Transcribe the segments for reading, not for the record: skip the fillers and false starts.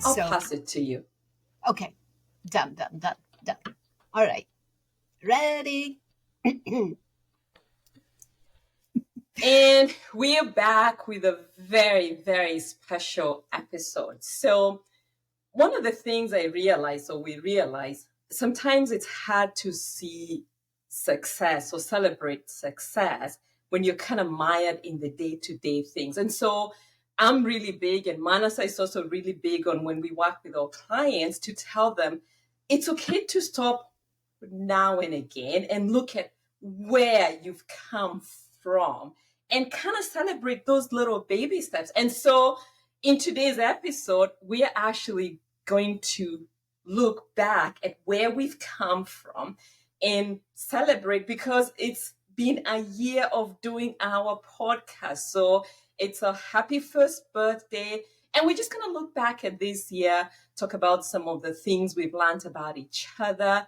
I'll So, pass it to you. okay, done. All right, ready? And we are back with a very, very special episode. So, one of the things I realized, or we realize, sometimes it's hard to see success or celebrate success when you're kind of mired in the day to day things. And so I'm really big, and Manasa is also really big on when we work with our clients to tell them it's okay to stop now and again and look at where you've come from and kind of celebrate those little baby steps. And so in today's episode, we are actually going to look back at where we've come from and celebrate because it's been a year of doing our podcast. So it's a happy first birthday. And we're just going to look back at this year, talk about some of the things we've learned about each other,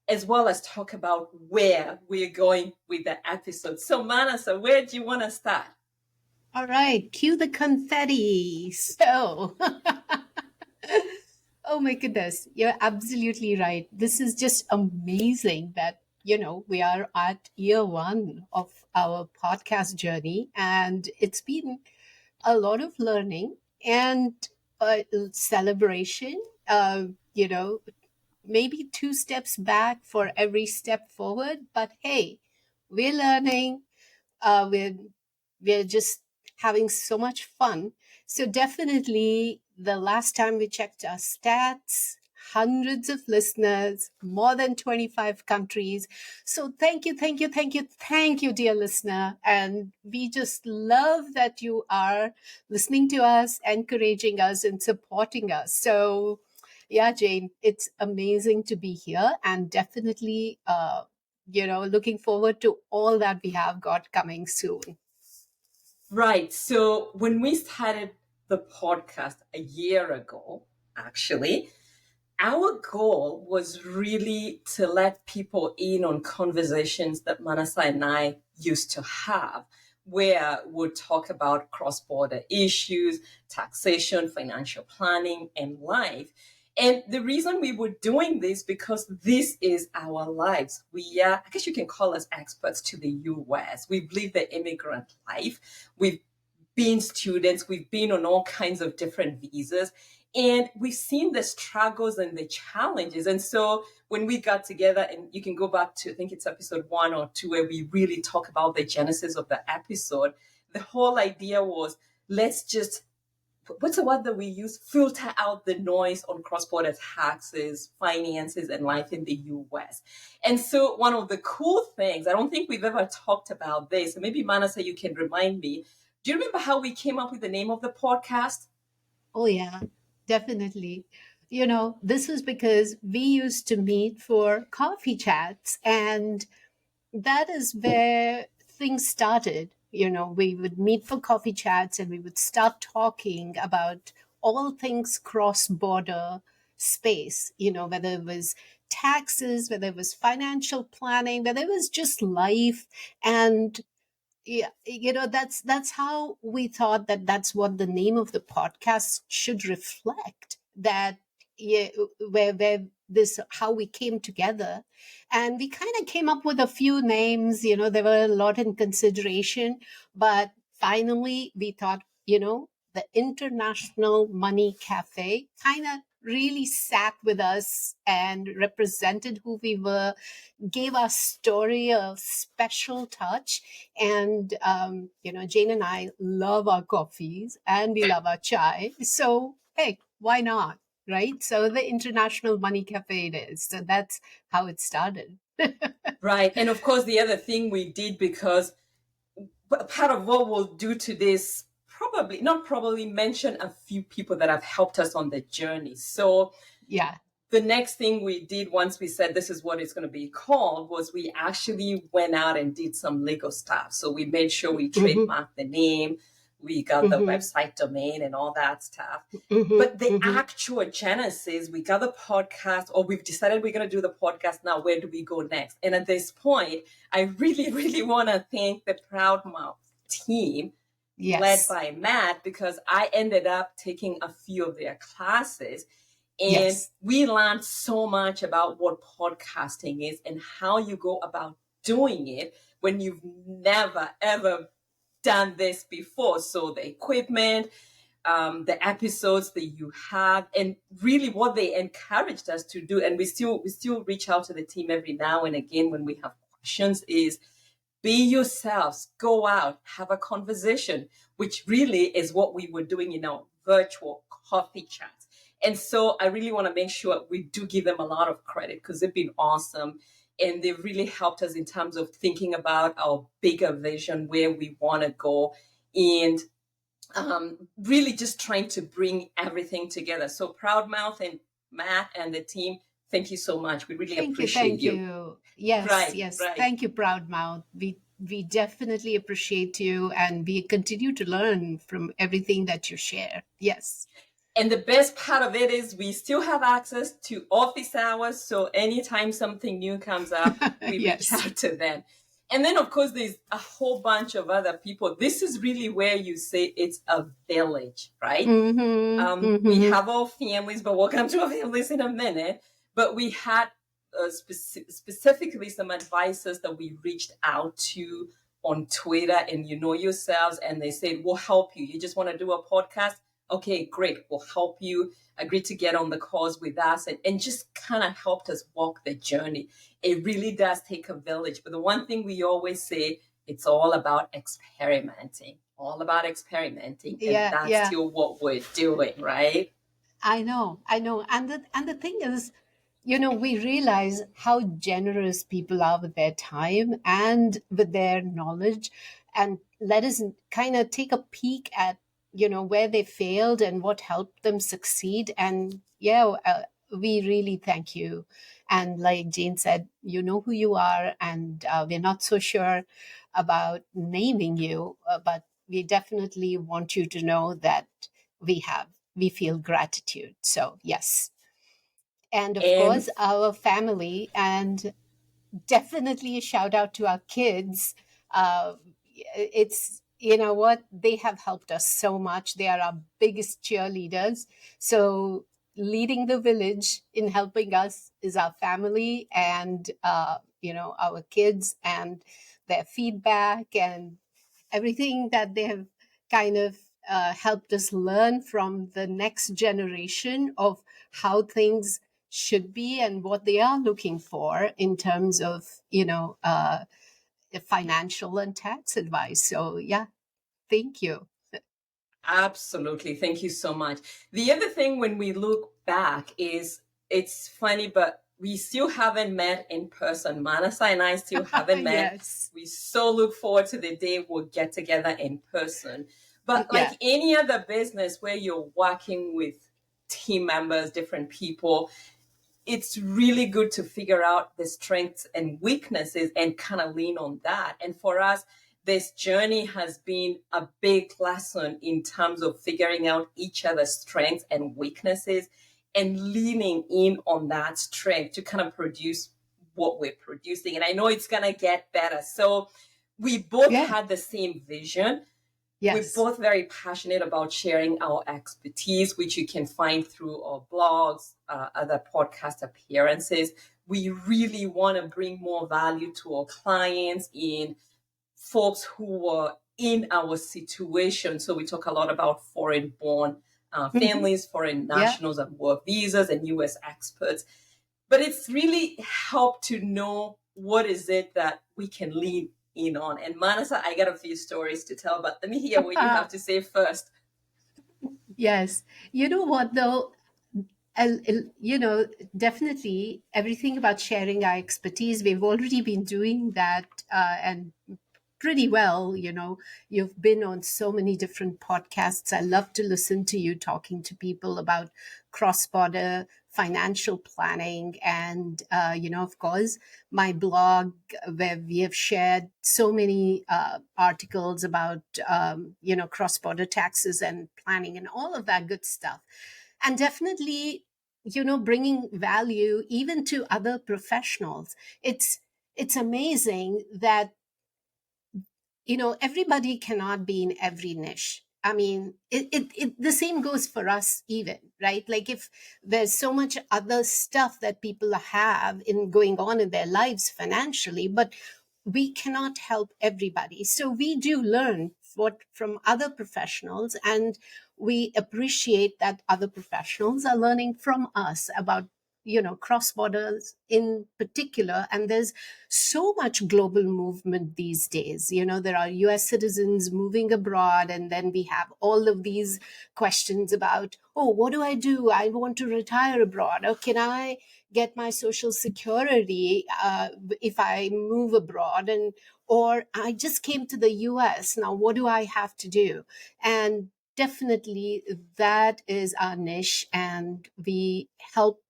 as well as talk about where we're going with the episode. So, Manasa, where do you want to start? All right, cue the confetti. So, oh my goodness, you're absolutely right. This is just amazing that, we are at year one of our podcast journey, and it's been a lot of learning and celebration. Maybe two steps back for every step forward, but hey, we're learning. We're just having so much fun. So definitely, the last time we checked our stats, hundreds of listeners, more than 25 countries. So thank you, dear listener. And we just love that you are listening to us, encouraging us, and supporting us. So yeah, Jane, it's amazing to be here, and definitely looking forward to all that we have got coming soon. Right. So when we started the podcast a year ago, actually, our goal was really to let people in on conversations that Manasa and I used to have, where we'd talk about cross border issues, taxation, financial planning, and life. And the reason we were doing this because this is our lives. We are, I guess you can call us experts to the US. We've lived the immigrant life. We've been students. We've been on all kinds of different visas. And we've seen the struggles and the challenges. And so when we got together, and you can go back to, I think it's episode 1 or 2, where we really talk about the genesis of the episode, the whole idea was let's just, what's the word that we use? Filter out the noise on cross-border taxes, finances, and life in the US. And so one of the cool things, I don't think we've ever talked about this, and maybe Manasa, you can remind me. Do you remember how we came up with the name of the podcast? Oh, yeah, definitely. This was because we used to meet for coffee chats, and that is where things started. We would meet for coffee chats and we would start talking about all things cross border space, whether it was taxes, whether it was financial planning, whether it was just life. And yeah, that's how we thought that that's what the name of the podcast should reflect, that yeah, where this how we came together. And we kind of came up with a few names. There were a lot in consideration, but finally we thought, the International Money Cafe kind of really sat with us and represented who we were, gave our story a special touch. And, Jane and I love our coffees and we love our chai. So, hey, why not? Right? So, the International Money Cafe it is. So, that's how it started. Right. And of course, the other thing we did, because part of what we'll do to this, probably, not probably, mention a few people that have helped us on the journey. So Yeah. the next thing we did once we said this is what it's going to be called was we actually went out and did some legal stuff. So we made sure we Mm-hmm. trademarked the name, we got the Mm-hmm. website domain and all that stuff. Mm-hmm. But the Mm-hmm. actual genesis, we got the podcast, or we've decided we're going to do the podcast now. Where do we go next? And at this point, I really, really want to thank the Proud Mouth team, led Yes. by Matt, because I ended up taking a few of their classes. And Yes. we learned so much about what podcasting is and how you go about doing it when you've never, ever done this before. So the equipment, the episodes that you have, and really what they encouraged us to do, and we still reach out to the team every now and again when we have questions, is be yourselves, go out, have a conversation, which really is what we were doing in our virtual coffee chats. And so I really want to make sure we do give them a lot of credit because they've been awesome. And they've really helped us in terms of thinking about our bigger vision, where we want to go, and really just trying to bring everything together. So Proudmouth and Matt and the team, thank you so much. We really Thank you. appreciate Thank you. you. Yes. Right, Yes. right. Thank you, Proudmouth. We definitely appreciate you, and we continue to learn from everything that you share. Yes. And the best part of it is we still have access to office hours. So anytime something new comes up, we reach Yes. out to them. And then, of course, there's a whole bunch of other people. This is really where you say it's a village, right? Mm-hmm. We Mm-hmm. have our families, but we'll come to our families in a minute. But we had specifically some advisors that we reached out to on Twitter, and you know yourselves, and they said, we'll help you. You just want to do a podcast? Okay, great. We'll help you. Agree to get on the calls with us, and just kind of helped us walk the journey. It really does take a village. But the one thing we always say, it's all about experimenting, all about experimenting. And Yeah. that's Yeah. still what we're doing, right? I know. And the thing is, we realize how generous people are with their time and with their knowledge. And let us kind of take a peek at, where they failed and what helped them succeed. And yeah, we really thank you. And like Jane said, you know who you are, and we're not so sure about naming you, but we definitely want you to know that we feel gratitude. So yes. And of And course our family, and definitely a shout out to our kids. uh, it's, what, they have helped us so much. They are our biggest cheerleaders. So leading the village in helping us is our family, and our kids, and their feedback and everything that they have kind of helped us learn from the next generation of how things should be and what they are looking for in terms of financial and tax advice. So yeah, thank you. absolutely. Thank you so much. The other thing when we look back is it's funny, but we still haven't met in person. Manasa and I still haven't met. Yes. We so look forward to the day we'll get together in person. But like Yeah. any other business where you're working with team members, different people, it's really good to figure out the strengths and weaknesses and kind of lean on that. And for us, this journey has been a big lesson in terms of figuring out each other's strengths and weaknesses and leaning in on that strength to kind of produce what we're producing. And I know it's going to get better. So we both Yeah. had the same vision. We're Yes. both very passionate about sharing our expertise, which you can find through our blogs, other podcast appearances. We really want to bring more value to our clients in folks who are in our situation. So we talk a lot about foreign born Mhm. families, foreign Yeah. nationals and work visas, and US experts. But it's really helped to know what is it that we can lean in on. And Manasa, I got a few stories to tell, but let me hear what you have to say first. Yes. You know what, though? Definitely everything about sharing our expertise, we've already been doing that, and pretty well. You've been on so many different podcasts. I love to listen to you talking to people about cross-border financial planning, and of course my blog, where we have shared so many articles about cross-border taxes and planning and all of that good stuff. And definitely, bringing value even to other professionals. It's amazing that everybody cannot be in every niche. I mean, the same goes for us, even, right? Like, if there's so much other stuff that people have in going on in their lives financially, but we cannot help everybody. So we do learn what from other professionals, and we appreciate that other professionals are learning from us about cross borders in particular. And there's so much global movement these days. There are US citizens moving abroad, and then we have all of these questions about, oh, what do I do? I want to retire abroad. Or can I get my social security if I move abroad? And or I just came to the US. Now, what do I have to do? And definitely that is our niche, and we help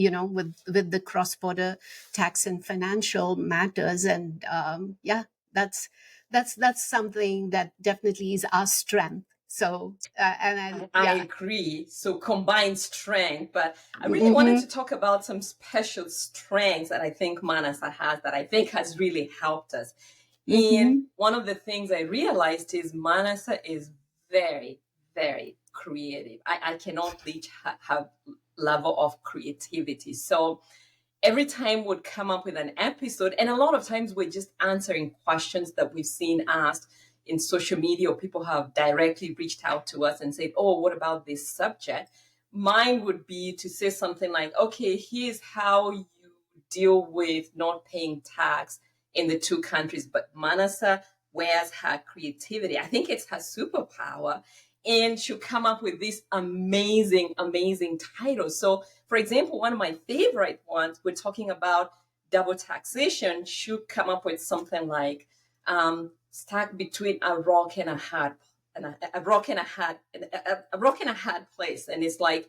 with the cross-border tax and financial matters. And yeah, that's something that definitely is our strength. So I yeah. agree. So combined strength, but I really wanted to Hmm. talk about some special strengths that I think Manasa has that I think has really helped us. And Hmm. one of the things I realized is Manasa is very, very creative. I cannot reach her level of creativity. So every time would come up with an episode, and a lot of times we're just answering questions that we've seen asked in social media, or people have directly reached out to us and said, oh, what about this subject? Mine would be to say something like, okay, here's how you deal with not paying tax in the two countries. But Manasa wears her creativity. I think it's her superpower, and she'll come up with these amazing, amazing titles. So, for example, one of my favorite ones, we're talking about double taxation, should come up with something like stuck between a rock and a hard, and a rock and a hard, a rock and a hard place, and it's like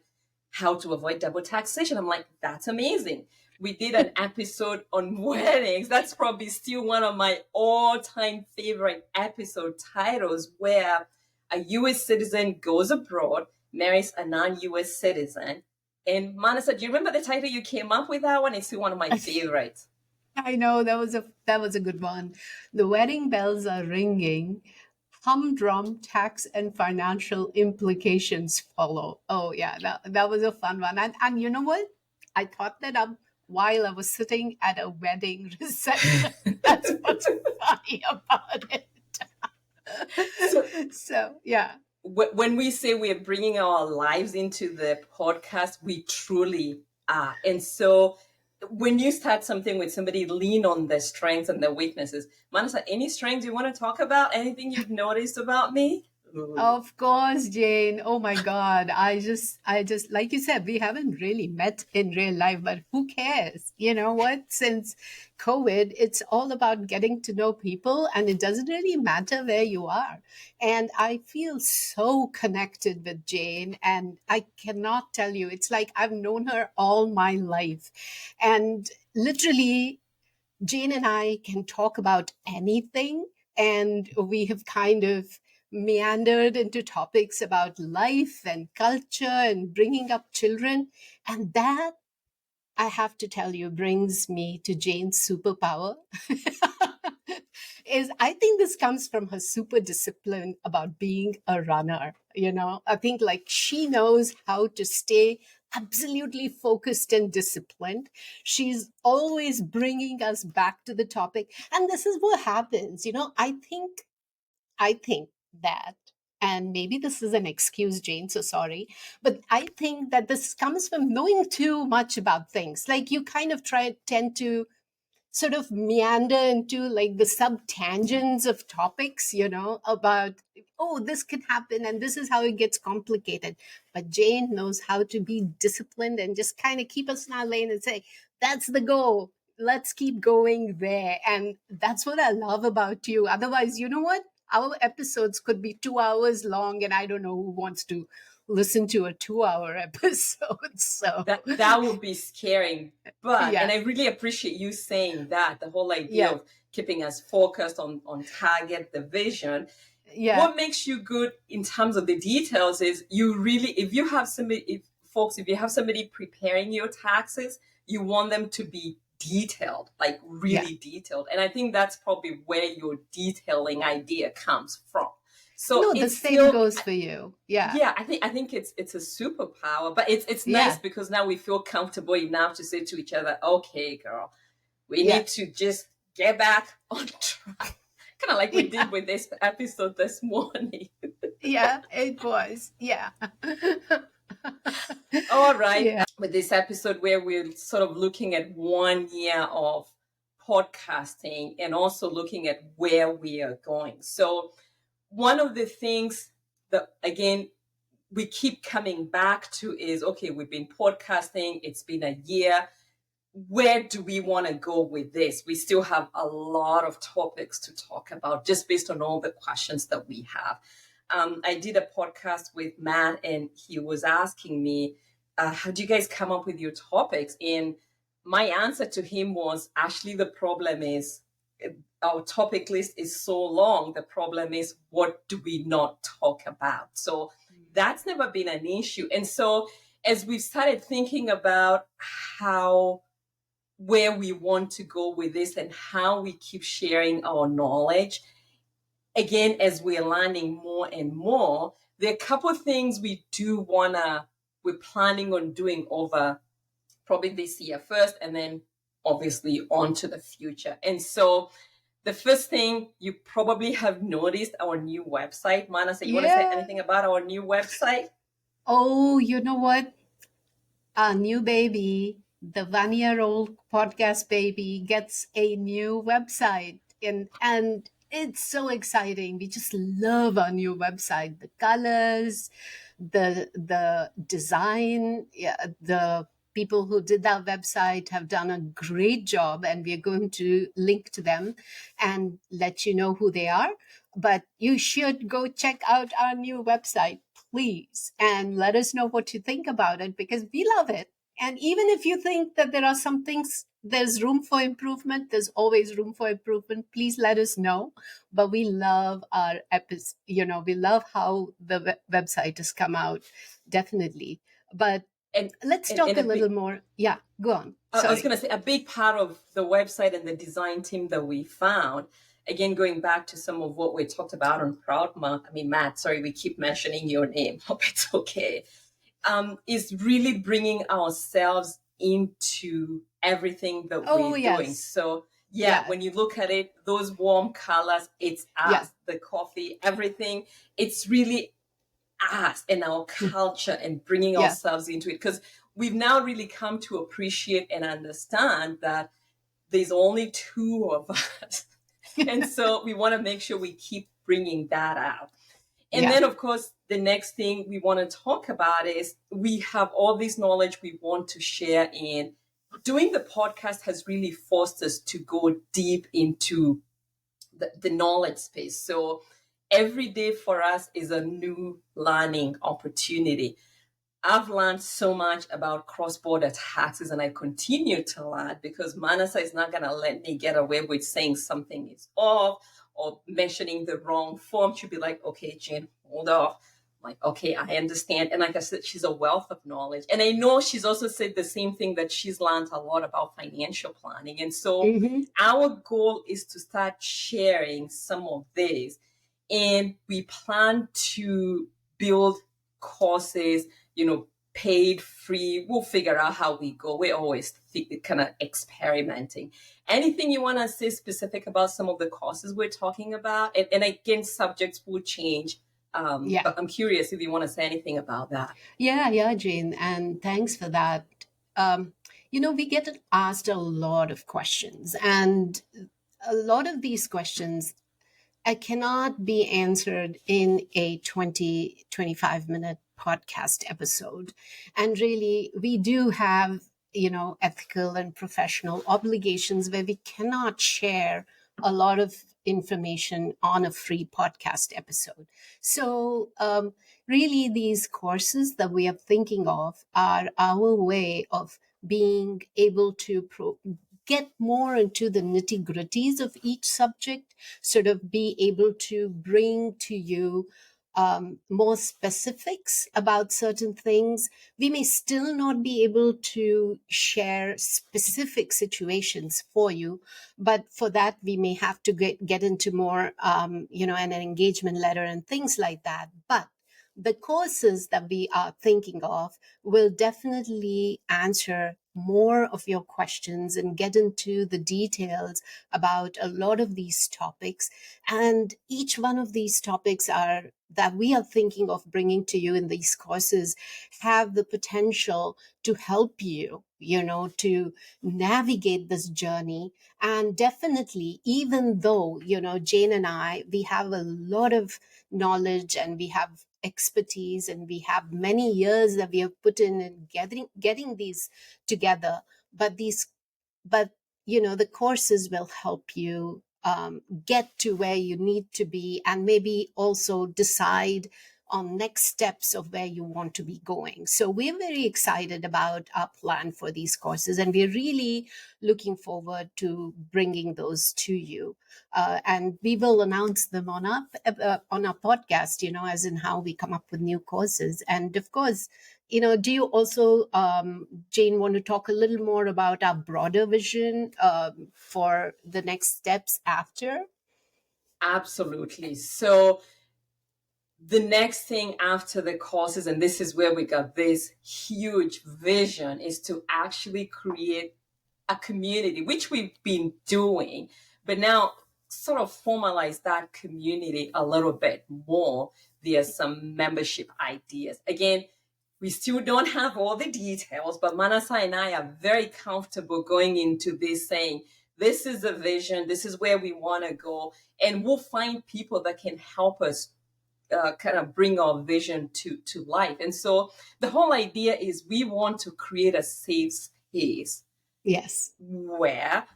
how to avoid double taxation. I'm like, that's amazing. We did an episode on weddings. That's probably still one of my all-time favorite episode titles, where a US citizen goes abroad, marries a non-US citizen. And Manasa, do you remember the title you came up with? That one is still one of my favorites. I know that was a good one. The wedding bells are ringing. Humdrum tax and financial implications follow. Oh yeah, that was a fun one. And you know what? I thought that up while I was sitting at a wedding reception. That's what's funny about it. So So yeah. when we say we're bringing our lives into the podcast, we truly are. And so when you start something with somebody, lean on their strengths and their weaknesses. Manasa, any strengths you want to talk about? Anything you've noticed about me? Ooh. Of course, Jane. Oh my God. I just, like you said, we haven't really met in real life, but who cares? You know what? Since COVID, it's all about getting to know people, and it doesn't really matter where you are. And I feel so connected with Jane, and I cannot tell you, it's like I've known her all my life. And literally, Jane and I can talk about anything, and we have kind of meandered into topics about life and culture and bringing up children. And that, I have to tell you, brings me to Jane's superpower. Is I think this comes from her super discipline about being a runner. I think like she knows how to stay absolutely focused and disciplined. She's always bringing us back to the topic. And this is what happens. I think that, and maybe this is an excuse, Jane, so sorry, but I think that this comes from knowing too much about things. Like, you kind of tend to sort of meander into like the sub tangents of topics, about, oh, this can happen and this is how it gets complicated. But Jane knows how to be disciplined and just kind of keep us in our lane and say, that's the goal. Let's keep going there. And that's what I love about you. Otherwise, you know what? Our episodes could be 2 hours long, and I don't know who wants to listen to a 2 hour episode. So, That would be scaring. But, and yeah, I really appreciate you saying that, the whole idea yeah, of keeping us focused on target, the vision. yeah. What makes you good in terms of the details is you really, if you have somebody, if you have somebody preparing your taxes, you want them to be detailed, like Yeah. really detailed. And I think that's probably where your detailing idea comes from. So No, the it's same still, goes for you. Yeah. yeah, I think it's a superpower, but it's nice Yeah. because now we feel comfortable enough to say to each other, okay, girl, we Yeah. need to just get back on track. Kind of like we did Yeah. with this episode this morning. Yeah. It was. Yeah. All right. Yeah. With this episode where we're sort of looking at 1 year of podcasting and also looking at where we are going. So, one of the things that, again, we keep coming back to is okay, we've been podcasting, it's been a year. Where do we want to go with this? We still have a lot of topics to talk about just based on all the questions that we have. I did a podcast with Matt, and he was asking me, how do you guys come up with your topics? And my answer to him was actually, the problem is our topic list is so long. The problem is, what do we not talk about? So that's never been an issue. And so as we've started thinking about how, where we want to go with this and how we keep sharing our knowledge, again, as we're learning more and more, there are a couple of things we're planning on doing over probably this year first, and then obviously on to the future. And so the first thing you probably have noticed, our new website. Manasa, you want to say Yeah. anything about our new website? Oh, you know what? Our new baby, the 1 year old podcast baby, gets a new website. And it's so exciting. We just love our new website. The colors, the design, yeah, the people who did that website have done a great job, and we're going to link to them and let you know who they are. But you should go check out our new website, please, and let us know what you think about it, because we love it. And even if you think that there are some things, there's room for improvement, there's always room for improvement, please let us know. But we love our episode, we love how the website has come out, definitely. But And let's and, talk and a a big little more. Yeah, go on. I was Sorry. going to say, a big part of the website and the design team that we found, again, going back to some of what we talked about on Proud Month. I mean, Matt, sorry, we keep mentioning your name. Hope it's okay. Is really bringing ourselves into everything that Oh, we're doing. yes. So, yeah, Yeah. when you look at it, those warm colors, it's Yeah. us, the coffee, everything. It's really us and our culture and bringing Yeah. ourselves into it, because we've now really come to appreciate and understand that there's only two of us. And so we want to make sure we keep bringing that out. And Yeah. then, of course, the next thing we want to talk about is we have all this knowledge we want to share. In doing the podcast has really forced us to go deep into the knowledge space. So every day for us is a new learning opportunity. I've learned so much about cross-border taxes, and I continue to learn because Manasa is not going to let me get away with saying something is off or mentioning the wrong form. She'll be like, okay, Jane, hold off. I'm like, okay, I understand. And like I said, she's a wealth of knowledge. And I know she's also said the same thing, that she's learned a lot about financial planning. And so Hmm. our goal is to start sharing some of this. And we plan to build courses, paid, free. We'll figure out how we go. We're always kind of experimenting. Anything you want to say specific about some of the courses we're talking about? And again, subjects will change. Yeah. But I'm curious if you want to say anything about that. Yeah, yeah, Jane, and thanks for that. Um, we get asked a lot of questions, and a lot of these questions cannot be answered in a 20-25 minute podcast episode. And really, we do have, ethical and professional obligations where we cannot share a lot of information on a free podcast episode. So, really, these courses that we are thinking of are our way of being able to get more into the nitty gritties of each subject, sort of be able to bring to you more specifics about certain things. We may still not be able to share specific situations for you, but for that, we may have to get into more, an engagement letter and things like that. But the courses that we are thinking of will definitely answer more of your questions and get into the details about a lot of these topics. And each one of these topics are that we are thinking of bringing to you in these courses have the potential to help you, to navigate this journey. And definitely, even though, Jane and I, we have a lot of knowledge and we have expertise and we have many years that we have put in getting these together, but but the courses will help you get to where you need to be, and maybe also decide on next steps of where you want to be going. So we're very excited about our plan for these courses, and we're really looking forward to bringing those to you. And we will announce them on our podcast, as in how we come up with new courses. And of course, do you also, Jane, want to talk a little more about our broader vision for the next steps after? Absolutely. So the next thing after the courses, and this is where we got this huge vision, is to actually create a community, which we've been doing, but now sort of formalize that community a little bit more via some membership ideas. Again, we still don't have all the details, but Manasa and I are very comfortable going into this saying, this is the vision, this is where we want to go, and we'll find people that can help us kind of bring our vision to life. And so the whole idea is we want to create a safe space. Yes. Where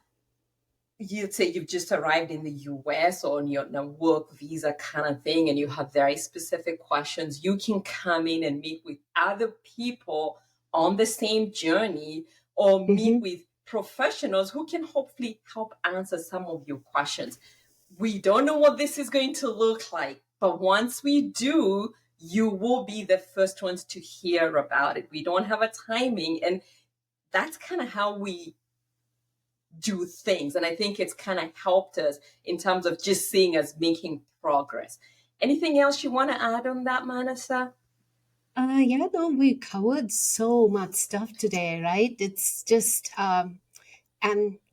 you'd say you've just arrived in the US or on your work visa kind of thing, and you have very specific questions, you can come in and meet with other people on the same journey, or meet with professionals who can hopefully help answer some of your questions. We don't know what this is going to look like, but once we do, you will be the first ones to hear about it. We don't have a timing, and that's kind of how we do things. And I think it's kind of helped us in terms of just seeing us making progress. Anything else you want to add on that, Manasa? We covered so much stuff today, right? It's just, and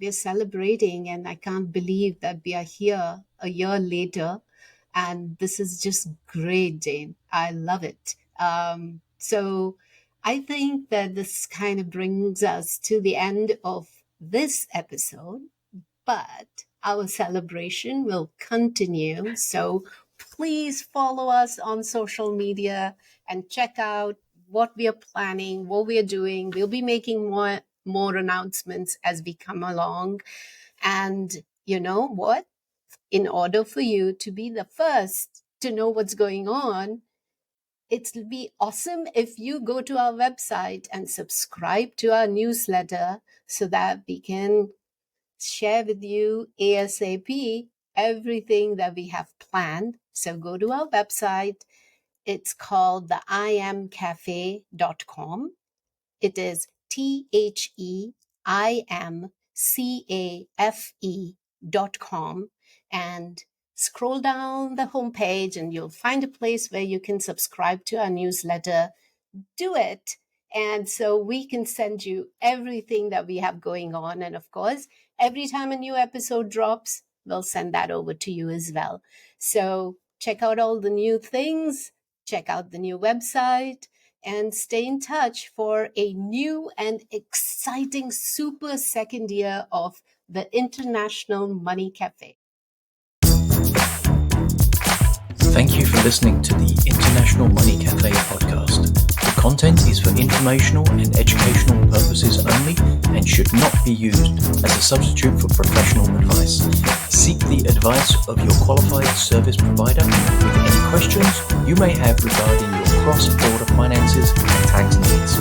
we're celebrating, and I can't believe that we are here a year later. And this is just great, Jane. I love it. So I think that this kind of brings us to the end of this episode, but our celebration will continue. So please follow us on social media and check out what we are planning, what we are doing. We'll be making more announcements as we come along. And you know what? In order for you to be the first to know what's going on, it'll be awesome if you go to our website and subscribe to our newsletter so that we can share with you ASAP everything that we have planned. So go to our website. It's called the imcafe.com. It is THEIMCAFE.com, and scroll down the homepage and you'll find a place where you can subscribe to our newsletter. Do it. And so we can send you everything that we have going on. And of course, every time a new episode drops, we'll send that over to you as well. So check out all the new things, check out the new website, and stay in touch for a new and exciting super second year of the International Money Cafe. Thank you for listening to the International Money Cafe podcast. The content is for informational and educational purposes only and should not be used as a substitute for professional advice. Seek the advice of your qualified service provider with any questions you may have regarding your cross-border finances and tax needs.